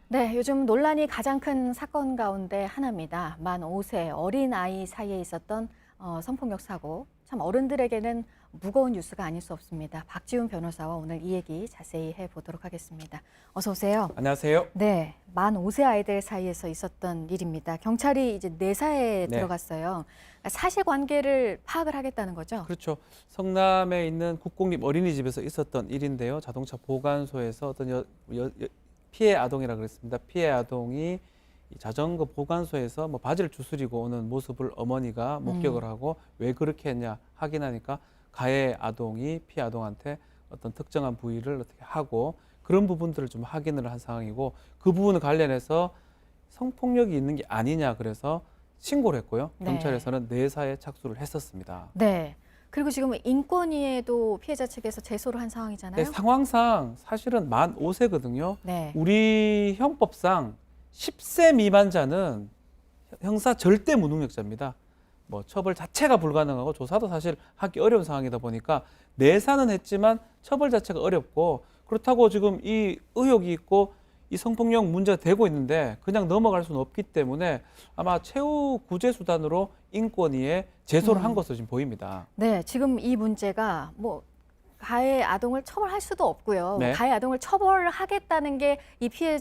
네, 요즘 논란이 가장 큰 사건 가운데 하나입니다. 만 5세 어린아이 사이에 있었던 성폭력 사고. 참 어른들에게는 무거운 뉴스가 아닐 수 없습니다. 박지훈 변호사와 오늘 이 얘기 자세히 해보도록 하겠습니다. 어서 오세요. 안녕하세요. 네, 만 5세 아이들 사이에서 있었던 일입니다. 경찰이 이제 내사에 네. 들어갔어요. 사실관계를 파악을 하겠다는 거죠? 그렇죠. 성남에 있는 국공립 어린이집에서 있었던 일인데요. 자동차 보관소에서 어떤 피해 아동이라고 그랬습니다. 피해 아동이 이 자전거 보관소에서 뭐 바지를 주스리고 오는 모습을 어머니가 목격을 하고 왜 그렇게 했냐 확인하니까 가해 아동이 피해 아동한테 어떤 특정한 부위를 어떻게 하고 그런 부분들을 좀 확인을 한 상황이고 그 부분을 관련해서 성폭력이 있는 게 아니냐 그래서 신고를 했고요. 네. 경찰에서는 내사에 착수를 했었습니다. 네. 그리고 지금 인권위에도 피해자 측에서 제소를 한 상황이잖아요. 네, 상황상 사실은 만 5세거든요. 네. 우리 형법상 10세 미만자는 형사 절대 무능력자입니다. 뭐 처벌 자체가 불가능하고 조사도 사실 하기 어려운 상황이다 보니까 내사는 했지만 처벌 자체가 어렵고 그렇다고 지금 이 의혹이 있고 이 성폭력 문제가 되고 있는데 그냥 넘어갈 수는 없기 때문에 아마 최후 구제 수단으로 인권위에 제소를 한 것으로 지금 보입니다. 네, 지금 이 문제가 뭐 가해 아동을 처벌할 수도 없고요. 네. 가해 아동을 처벌하겠다는 게 이 피해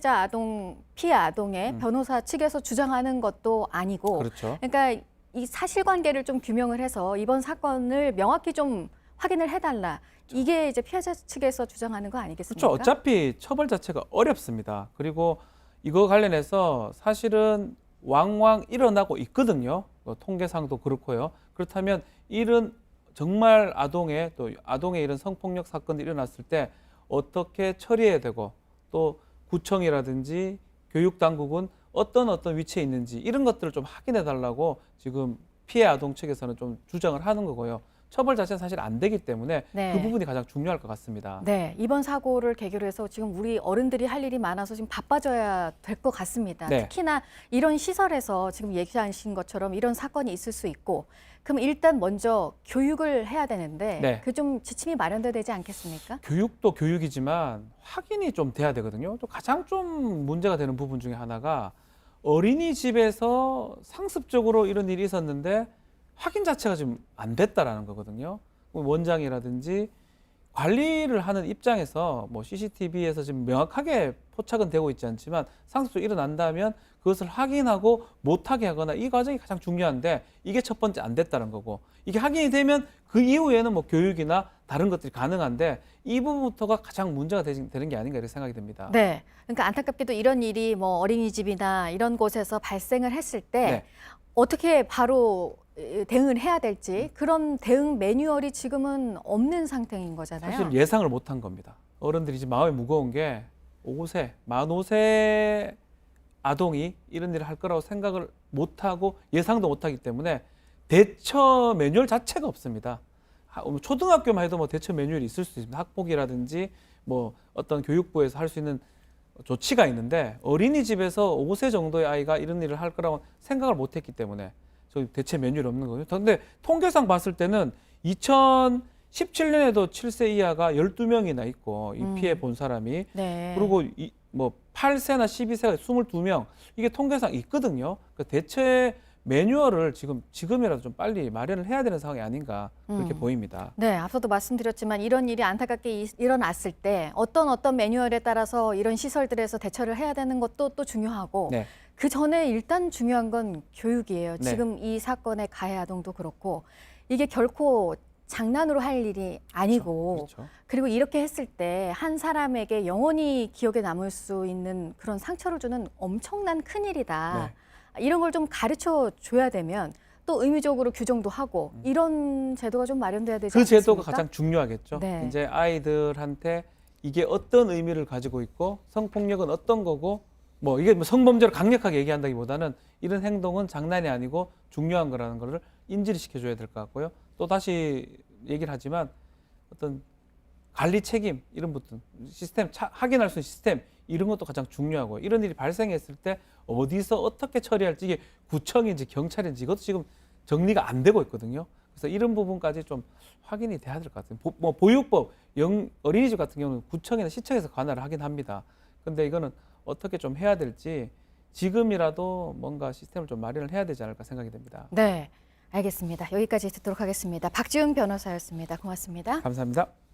아동의 변호사 측에서 주장하는 것도 아니고, 그렇죠. 그러니까 이 사실관계를 좀 규명을 해서 이번 사건을 명확히 좀 확인을 해달라. 이게 이제 피해자 측에서 주장하는 거 아니겠습니까? 그렇죠. 어차피 처벌 자체가 어렵습니다. 그리고 이거 관련해서 사실은 왕왕 일어나고 있거든요. 통계상도 그렇고요. 그렇다면 이런 정말 또 아동의 이런 성폭력 사건이 일어났을 때 어떻게 처리해야 되고 또 구청이라든지 교육당국은 어떤 위치에 있는지 이런 것들을 좀 확인해 달라고 지금 피해 아동 측에서는 좀 주장을 하는 거고요. 처벌 자체는 사실 안 되기 때문에 네. 그 부분이 가장 중요할 것 같습니다. 네, 이번 사고를 계기로 해서 지금 우리 어른들이 할 일이 많아서 지금 바빠져야 될 것 같습니다. 네. 특히나 이런 시설에서 지금 얘기하신 것처럼 이런 사건이 있을 수 있고, 그럼 일단 먼저 교육을 해야 되는데 네. 그 좀 지침이 마련돼야 되지 않겠습니까? 교육도 교육이지만 확인이 좀 돼야 되거든요. 또 가장 좀 문제가 되는 부분 중에 하나가 어린이집에서 상습적으로 이런 일이 있었는데 확인 자체가 지금 안 됐다라는 거거든요. 원장이라든지 관리를 하는 입장에서 뭐 CCTV에서 지금 명확하게 포착은 되고 있지 않지만 상습적으로 일어난다면 그것을 확인하고 못하게 하거나 이 과정이 가장 중요한데 이게 첫 번째 안 됐다는 거고 이게 확인이 되면 그 이후에는 뭐 교육이나 다른 것들이 가능한데 이 부분부터가 가장 문제가 되는 게 아닌가 이렇게 생각이 듭니다. 네, 그러니까 안타깝게도 이런 일이 뭐 어린이집이나 이런 곳에서 발생을 했을 때 네. 어떻게 바로 대응을 해야 될지 그런 대응 매뉴얼이 지금은 없는 상태인 거잖아요. 사실 예상을 못한 겁니다. 어른들이 지금 마음이 무거운 게 만 5세 아동이 이런 일을 할 거라고 생각을 못하고 예상도 못하기 때문에 대처 매뉴얼 자체가 없습니다. 초등학교만 해도 뭐 대처 매뉴얼이 있을 수 있습니다. 학폭이라든지 뭐 어떤 교육부에서 할 수 있는 조치가 있는데 어린이집에서 5세 정도의 아이가 이런 일을 할 거라고 생각을 못했기 때문에 저희 대체 매뉴얼이 없는 거예요. 그런데 통계상 봤을 때는 2017년에도 7세 이하가 12명이나 있고 이 피해 본 사람이 네. 그리고 뭐 8세나 12세가 22명 이게 통계상 있거든요. 그 대체 매뉴얼을 지금이라도 좀 빨리 마련을 해야 되는 상황이 아닌가 그렇게 보입니다. 네, 앞서도 말씀드렸지만 이런 일이 안타깝게 일어났을 때 어떤 매뉴얼에 따라서 이런 시설들에서 대처를 해야 되는 것도 또 중요하고 네. 그 전에 일단 중요한 건 교육이에요. 네. 지금 이 사건의 가해 아동도 그렇고 이게 결코 장난으로 할 일이 아니고 그렇죠. 그리고 이렇게 했을 때 한 사람에게 영원히 기억에 남을 수 있는 그런 상처를 주는 엄청난 큰일이다. 이런 걸 좀 가르쳐 줘야 되면 또 의무적으로 규정도 하고 이런 제도가 좀 마련돼야 되지 그 않겠습니까? 제도가 가장 중요하겠죠. 네. 이제 아이들한테 이게 어떤 의미를 가지고 있고 성폭력은 어떤 거고 뭐 이게 뭐 성범죄를 강력하게 얘기한다기보다는 이런 행동은 장난이 아니고 중요한 거라는 거를 인지를 시켜줘야 될 것 같고요. 또 다시 얘기를 하지만 어떤 관리 책임 이런 부분 시스템 확인할 수 있는 시스템 이런 것도 가장 중요하고 이런 일이 발생했을 때 어디서 어떻게 처리할지 이게 구청인지 경찰인지 이것도 지금 정리가 안 되고 있거든요. 그래서 이런 부분까지 좀 확인이 돼야 될 것 같아요. 보육법 어린이집 같은 경우는 구청이나 시청에서 관할을 하긴 합니다. 근데 이거는 어떻게 좀 해야 될지 지금이라도 뭔가 시스템을 좀 마련을 해야 되지 않을까 생각이 됩니다. 네, 알겠습니다. 여기까지 듣도록 하겠습니다. 박지훈 변호사였습니다. 고맙습니다. 감사합니다.